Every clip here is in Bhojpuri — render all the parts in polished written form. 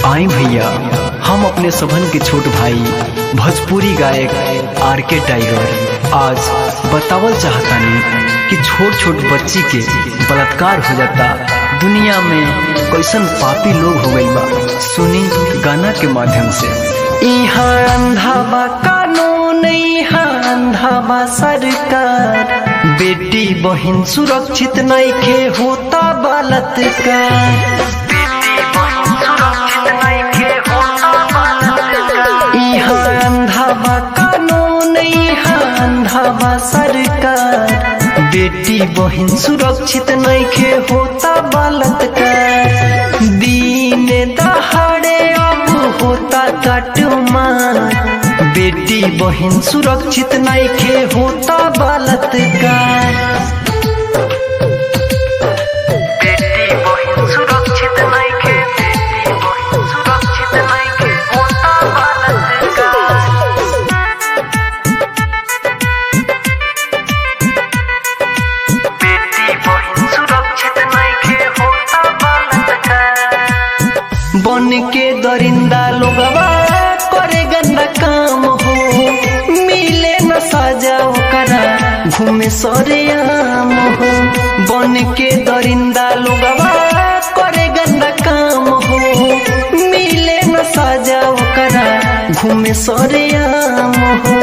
आई भैया, हम अपने सबन के छोट भाई भोजपुरी गायक आर.के. टाइगर आज बतावल चाहतानी कि छोट छोट बच्ची के बलात्कार हो जाता। दुनिया में कैसन पापी लोग हो गई बा, सुनी गाना के माध्यम से। यहाँ अंधा बा कानून, यहाँ अंधा बा सरकार, बेटी बहन सुरक्षित नइखे होता बलात्कार। यहाँ अंधा बा कानून, यहाँ अंधा बा सरकार, बेटी बहन सुरक्षित नइखे होता बलात्कार। दिन दहाड़े अब होता काटमार, बेटी बहन सुरक्षित नइखे होता बलात्कार। बन के दरिंदा लोगवा करे गंदा काम हो, मिले न सजा ओकरा घूमे सरेआम हो। बन के दरिंदा लोगवा करे गंदा काम हो, मिले न सजा ओकरा घूमे सरेआम हो।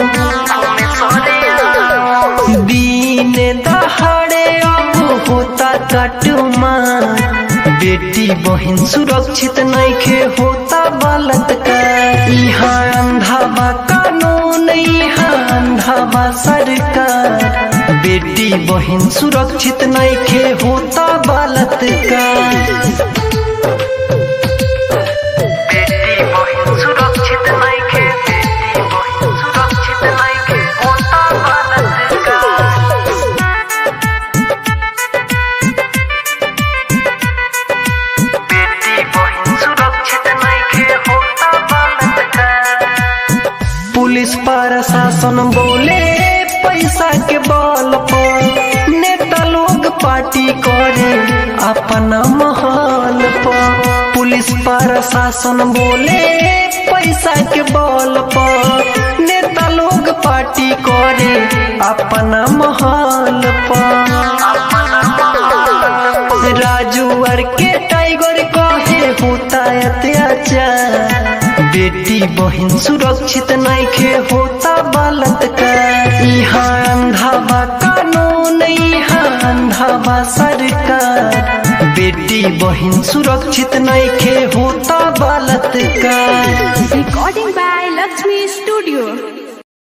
दिन दहाड़े अब होता काटमार, बेटी बहन सुरक्षित नइखे होता बलात्कार। यहाँ अंधा बा कानून, यहाँ अंधा बा सरकार, बेटी बहन सुरक्षित नइखे होता बलात्कार। पुलिस प्रशासन बोले पैसा के बल पर, नेता लोग पार्टी करे अपना महल पर। पुलिस प्रशासन बोले पैसा के बल पर, नेता लोग पार्टी करे अपना महल पर। राजू आर.के. टाइगर कहे होता अत्याचार, बेटी बहन सुरक्षित नइखे होता बलात्कार। यहाँ अंधा बा कानून, यहाँ अंधा बा सरकार, बेटी बहन सुरक्षित नइखे होता बलात्कार। Recording by Lakshmi Studio.